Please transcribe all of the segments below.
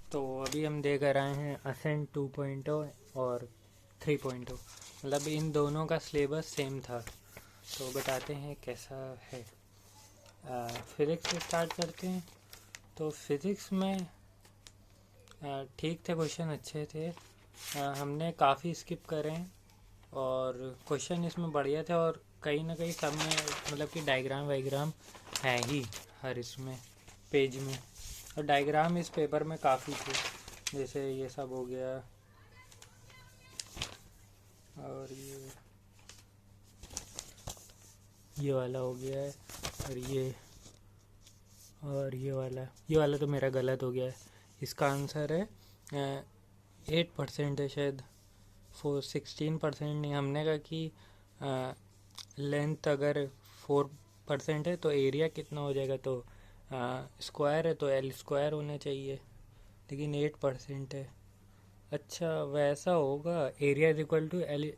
तो अभी हम देख रहे हैं असेंट 2.0 और 3.0, मतलब इन दोनों का सिलेबस सेम था। तो बताते हैं कैसा है। फिज़िक्स से स्टार्ट करते हैं। तो फिज़िक्स में ठीक थे, क्वेश्चन अच्छे थे। हमने काफ़ी स्किप करे हैं और क्वेश्चन इसमें बढ़िया थे, और कहीं ना कहीं सब में मतलब कि डायग्राम वाइग्राम है ही हर इसमें पेज में, और डायग्राम इस पेपर में काफ़ी थे। जैसे ये सब हो गया, और ये वाला हो गया है, और ये वाला तो मेरा गलत हो गया है। इसका आंसर है 8% है शायद, 16% नहीं। हमने कहा कि लेंथ अगर 4% है तो एरिया कितना हो जाएगा, तो स्क्वायर है तो एल स्क्वायर होना चाहिए, लेकिन 8% है। अच्छा वैसा होगा, area is equal to l,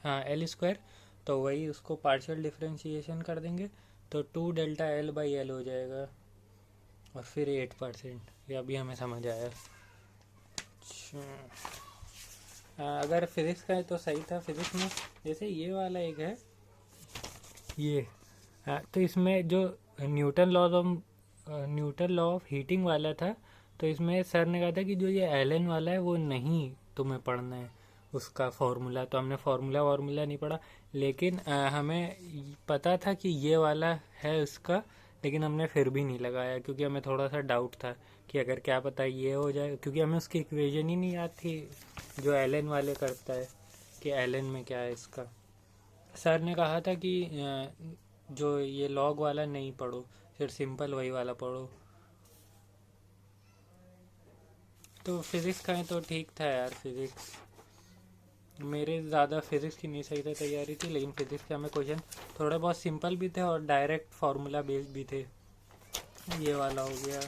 हाँ एल स्क्वायर, तो वही उसको पार्शियल डिफरेंशिएशन कर देंगे तो 2 डेल्टा एल बाई एल हो जाएगा, और फिर 8%। ये अभी हमें समझ आया। अगर फिज़िक्स का है तो सही था। फिज़िक्स में जैसे ये वाला एक है, ये तो इसमें जो न्यूटन लॉ ऑफ हीटिंग वाला था, तो इसमें सर ने कहा था कि जो ये एलन वाला है वो नहीं तुम्हें पढ़ना है, उसका फॉर्मूला। तो हमने फार्मूला नहीं पढ़ा, लेकिन हमें पता था कि ये वाला है उसका, लेकिन हमने फिर भी नहीं लगाया क्योंकि हमें थोड़ा सा डाउट था कि अगर क्या पता ये हो जाए, क्योंकि हमें उसकी इक्वेशन ही नहीं याद थी जो एलन वाले करता है, कि एलन में क्या है इसका। सर ने कहा था कि जो ये लॉग वाला नहीं पढ़ो, फिर सिंपल वही वाला पढ़ो। तो फिज़िक्स का है तो ठीक था यार। फिज़िक्स मेरे ज़्यादा फिज़िक्स की नहीं सही था तैयारी थी, लेकिन फिज़िक्स के हमें क्वेश्चन थोड़े बहुत सिंपल भी थे और डायरेक्ट फार्मूला बेस्ड भी थे। ये वाला हो गया,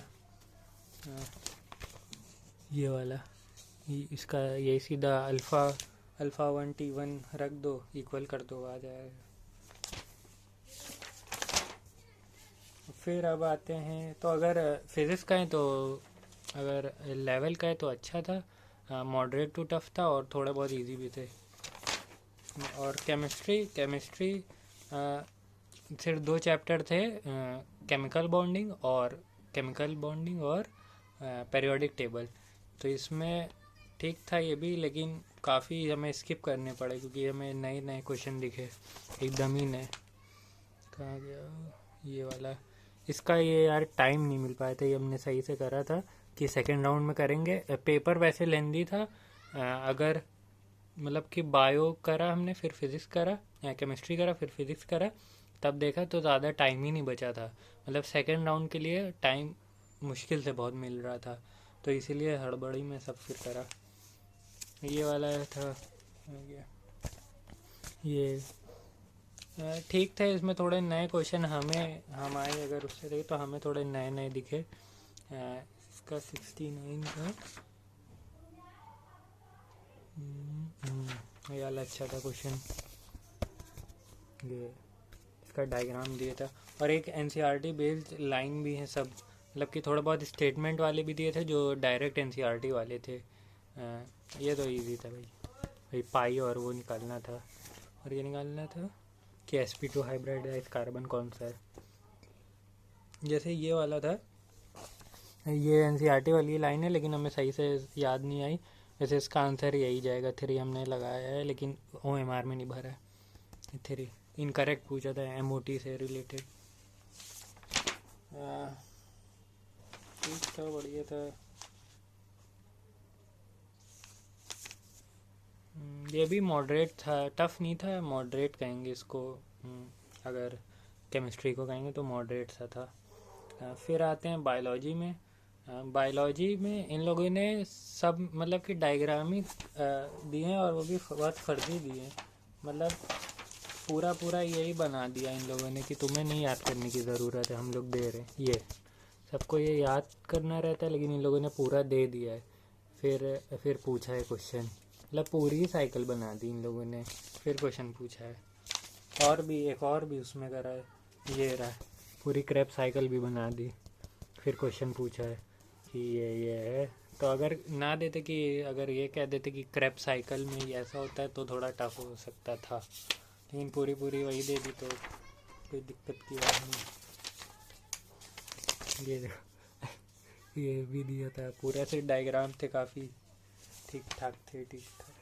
ये वाला, इसका ये सीधा अल्फ़ा 1T1 रख दो, इक्वल कर दो, आ जाएगा। फिर अब आते हैं, तो अगर फिज़िक्स का है तो अगर लेवल का है तो अच्छा था, मॉडरेट टू टफ था, और थोड़े बहुत इजी भी थे। और केमिस्ट्री सिर्फ 2 चैप्टर थे, केमिकल बॉन्डिंग और पेरियोडिक टेबल। तो इसमें ठीक था ये भी, लेकिन काफ़ी हमें स्किप करने पड़े क्योंकि हमें नए नए क्वेश्चन दिखे एकदम ही नए। कहाँ गया ये वाला, इसका ये यार टाइम नहीं मिल पाया था, ये हमने सही से करा था कि सेकेंड राउंड में करेंगे। पेपर वैसे लेंदी था, अगर मतलब कि बायो करा हमने, फिर फिज़िक्स करा, केमिस्ट्री करा, फिर फिज़िक्स करा, तब देखा तो ज़्यादा टाइम ही नहीं बचा था। मतलब सेकेंड राउंड के लिए टाइम मुश्किल से बहुत मिल रहा था, तो इसीलिए हड़बड़ी में सब फिर करा। ये वाला था ये ठीक थे। इसमें थोड़े नए क्वेश्चन हम आए, अगर उससे देखे तो हमें थोड़े नए नए दिखे। इसका 69 का ये वाला अच्छा था क्वेश्चन, ये इसका डायग्राम दिया था, और एक एनसीईआरटी बेस्ड लाइन भी है सब, मतलब कि थोड़ा बहुत स्टेटमेंट वाले भी दिए थे जो डायरेक्ट एनसीईआरटी वाले थे। ये तो इजी था भाई पाई और वो निकालना था, और ये निकालना था कि sp2 हाइब्रिडाइज कार्बन कौन सा है। जैसे ये वाला था, ये एनसीईआरटी वाली लाइन है, लेकिन हमें सही से याद नहीं आई। वैसे इसका आंसर यही जाएगा, 3 हमने लगाया है, लेकिन OMR में नहीं भरा है। 3 इनकरेक्ट पूछा था MOT से रिलेटेड। ठीक था, बढ़िया था। ये भी मॉडरेट था, टफ नहीं था, मॉडरेट कहेंगे इसको। अगर केमिस्ट्री को कहेंगे तो मॉडरेट सा था। फिर आते हैं बायोलॉजी में। बायोलॉजी में इन लोगों ने सब मतलब कि डायग्राम ही दिए हैं, और वो भी बहुत फर्जी दिए हैं। मतलब पूरा यही बना दिया इन लोगों ने कि तुम्हें नहीं याद करने की ज़रूरत है, हम लोग दे रहे हैं। ये सबको ये याद करना रहता है, लेकिन इन लोगों ने पूरा दे दिया है। फिर पूछा है क्वेश्चन, मतलब पूरी ही साइकिल बना दी इन लोगों ने, फिर क्वेश्चन पूछा है। एक और भी उसमें करा है, ये रहा, पूरी क्रैप साइकिल भी बना दी, फिर क्वेश्चन पूछा है कि ये है तो अगर ना देते कि अगर ये कह देते कि क्रैप साइकिल में ही ऐसा होता है तो थोड़ा टफ हो सकता था, लेकिन पूरी पूरी वही दे दी तो कोई दिक्कत की बात नहीं। ये देखो ये भी दिया था, पूरा से डायग्राम थे, काफ़ी ठीक ठाक थे, ठीक ठाक।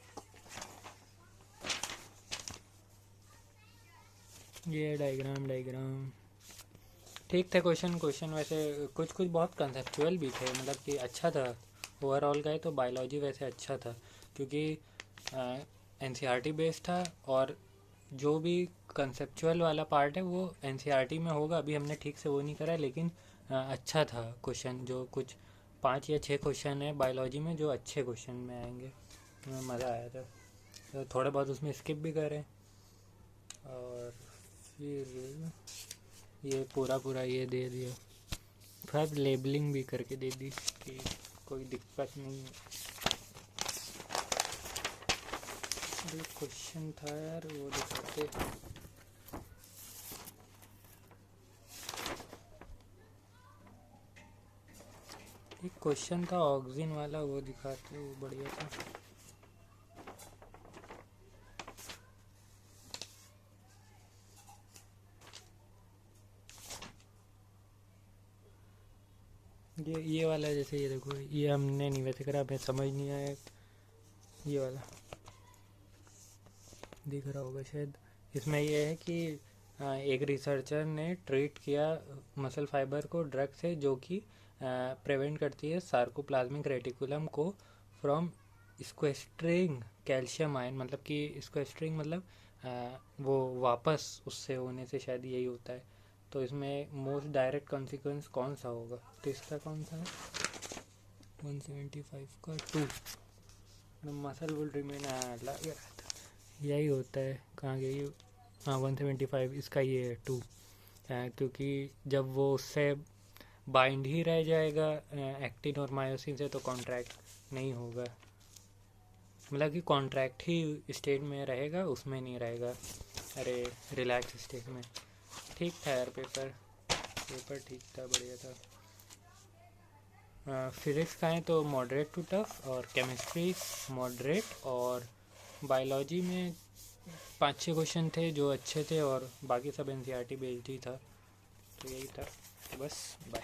ये डायग्राम ठीक थे। क्वेश्चन वैसे कुछ कुछ बहुत कंसेप्चुअल भी थे, मतलब कि अच्छा था ओवरऑल गए तो। बायोलॉजी वैसे अच्छा था क्योंकि एनसीईआरटी बेस्ड था, और जो भी कंसेप्चुअल वाला पार्ट है वो एनसीईआरटी में होगा। अभी हमने ठीक से वो नहीं करा, लेकिन अच्छा था क्वेश्चन। जो कुछ 5 या 6 क्वेश्चन है बायोलॉजी में जो अच्छे क्वेश्चन में आएंगे, मज़ा आया था। तो थोड़े बहुत उसमें स्किप भी करें, और फिर ये पूरा ये दे दिया, फिर लेबलिंग भी करके दे दी कि कोई दिक्कत नहीं है। क्वेश्चन था यार, वो दिखाते। एक क्वेश्चन था ऑक्सीजन वाला, वो दिखाते, वो बढ़िया था। ये वाला, जैसे ये देखो, ये हमने नहीं वैसे करा, हमें समझ नहीं आया। ये वाला दिख रहा होगा शायद। इसमें ये है कि एक रिसर्चर ने ट्रीट किया मसल फाइबर को ड्रग से जो कि प्रिवेंट करती है सार्कोप्लाज्मिक रेटिकुलम को फ्रॉम स्क्वेस्ट्रिंग कैल्शियम आयन, मतलब कि स्क्वेस्ट्रिंग मतलब वो वापस उससे होने से, शायद यही होता है। तो इसमें मोस्ट डायरेक्ट कॉन्सिक्वेंस कौन सा होगा? तो इसका कौन सा है? 175 का 2 मसल विल रिमेन लग रहा था, यही होता है। कहाँ गई? हाँ 175, इसका ये है 2, क्योंकि जब वो उससे बाइंड ही रह जाएगा एक्टिन और मायोसिन से तो कॉन्ट्रैक्ट नहीं होगा, मतलब कि कॉन्ट्रैक्ट ही स्टेट में रहेगा, उसमें नहीं रहेगा, अरे रिलैक्स स्टेट में। ठीक था यार, पेपर ठीक था, बढ़िया था। फिजिक्स का है तो मॉडरेट टू टफ, और केमिस्ट्री मॉडरेट, और बायोलॉजी में 5-6 क्वेश्चन थे जो अच्छे थे, और बाकी सब एनसीईआरटी बेस्ड ही था। तो यही था, तो बस बाय।